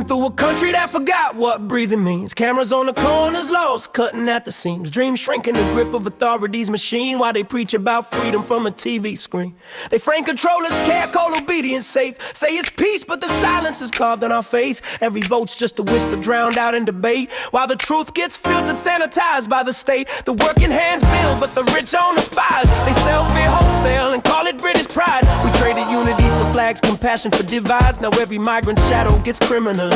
Moving through a country that forgot what breathing means. Cameras on the corners, laws cutting at the seams. Dreams shrinking the grip of authority's machine while they preach about freedom from a TV screen. They frame controllers, can't call obedience safe. Say it's peace, but the silence is carved on our face. Every vote's just a whisper drowned out in debate, while the truth gets filtered, sanitized by the state. The working hands build, but the rich own the spires. They sell fear wholesale and call it British pride. We traded unity for flags, compassion for divides. Now every migrant shadow gets criminalized.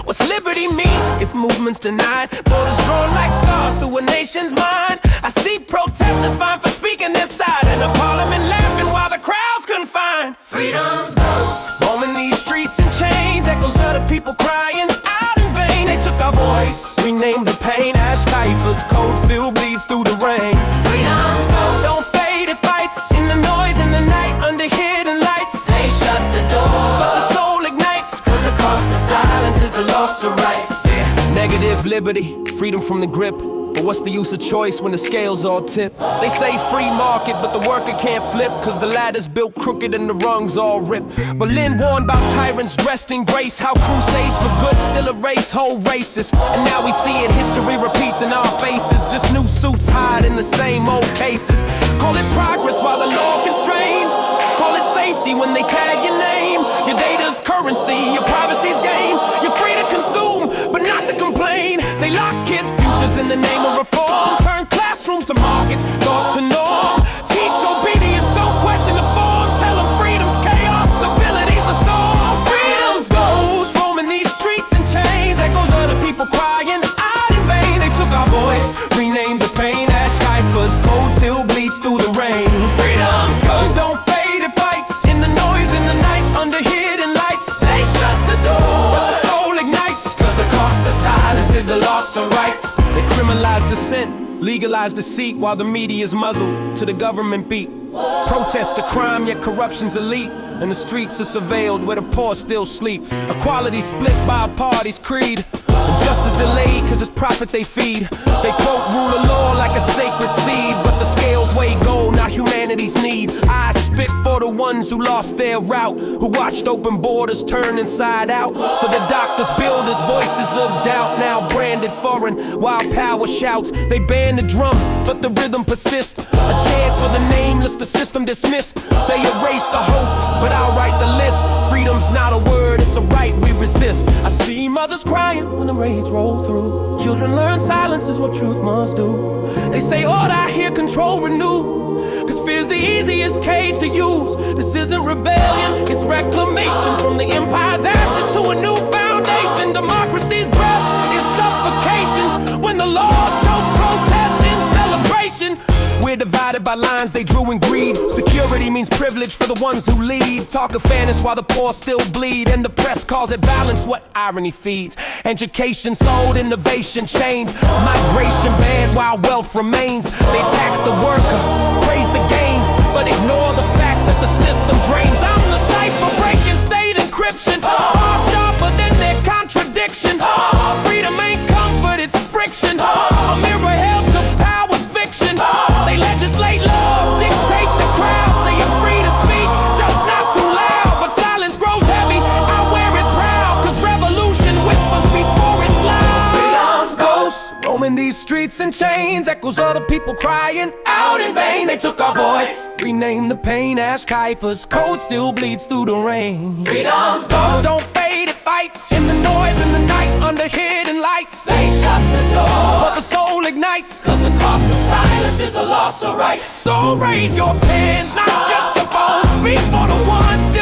What's liberty mean if movement's denied? Borders drawn like scars through a nation's mind. I see protestors fined for speaking their side, and the parliament laughing while the crowd's confined. Freedom's ghost roaming these streets in chains, echoes of the people crying out in vain. They took our voice, renamed the pain. AshCipher's code still bleeds through the rain. Freedom's ghost don't fade, it fights in the noise in the night under hidden lights. They shut the door, but the soul ignites, cause the cost of silence is the loss of rights. Negative liberty, freedom from the grip. But what's the use of choice when the scales all tip? They say free market, but the worker can't flip, cause the ladder's built crooked and the rungs all ripped. Berlin worn by tyrants dressed in grace. How crusades for good still erase whole races. And now we see it, history repeats in our faces. Just new suits hide in the same old cases. Call it progress while the law constrains. Call it safety when they tag your name. Your data's currency, your privacy's game. You're free to consume, but not to complain. They lock kids' futures in the name of reform. Turn classrooms to markets, thought to norm. Teach obedience, don't question the form. Tell them freedom's chaos, stability's the storm. Freedom's ghost roaming these streets in chains, echoes of the people crying out in vain. They took our voice, renamed the pain. AshCipher's code still bleeds through the rain. Freedom's ghost don't fade, it fights in the noise in the night under hidden lights. They shut the door, but the soul ignites, cause the cost of silence is the loss of rights. They criminalize dissent, legalize deceit, while the media's muzzled to the government beat. Protest the crime, yet corruption's elite, and the streets are surveilled where the poor still sleep. Equality split by a party's creed, and justice delayed cause it's profit they feed. They quote rule of law like a sacred seed, but the scales weigh gold, not humanity's need. I spit for the ones who lost their route, who watched open borders turn inside out. For the doctors, builders, voices of doubt, now branded foreign while power shouts. They ban the drum, but the rhythm persists. A chant for the nameless, the system dismissed. They erase the hope, but I'll write the list. Freedom's not a word, it's a right we resist. I see mothers crying when the raids roll through. Children learn silence is what truth must do. They say order, I hear control renew, cause fear's the easiest cage to use. This isn't rebellion, it's reclamation. From the empire's ashes to a new foundation. Democracy's breath is suffocation when the laws choke protest in celebration. We're divided by lines they drew in greed. Security means privilege for the ones who lead. Talk of fairness while the poor still bleed, and the press calls it balance, what irony feeds. Education sold, innovation chained, migration banned while wealth remains. They tax the worker, praise the gains, but ignore the fact that the system drains. I'm the cipher breaking state encryption, far sharper than their contradiction. Freedom ain't comfort, it's friction. A mirror held to power's fiction. They legislate love, dictate the crowd. Say you're free to speak, just not too loud. But silence grows heavy, I wear it proud, cause revolution whispers before it's loud. Freedom's ghost roaming these streets in chains, echoes of the people crying out in vain. They took our voice, renamed the pain. AshCipher's code still bleeds through the rain. Freedom's ghost don't fade, it fights in the noise in the night under hidden lights. They shut the door, but the soul ignites, cause the cost of silence is a loss of rights. So raise your pens, not just your phones. Speak for the ones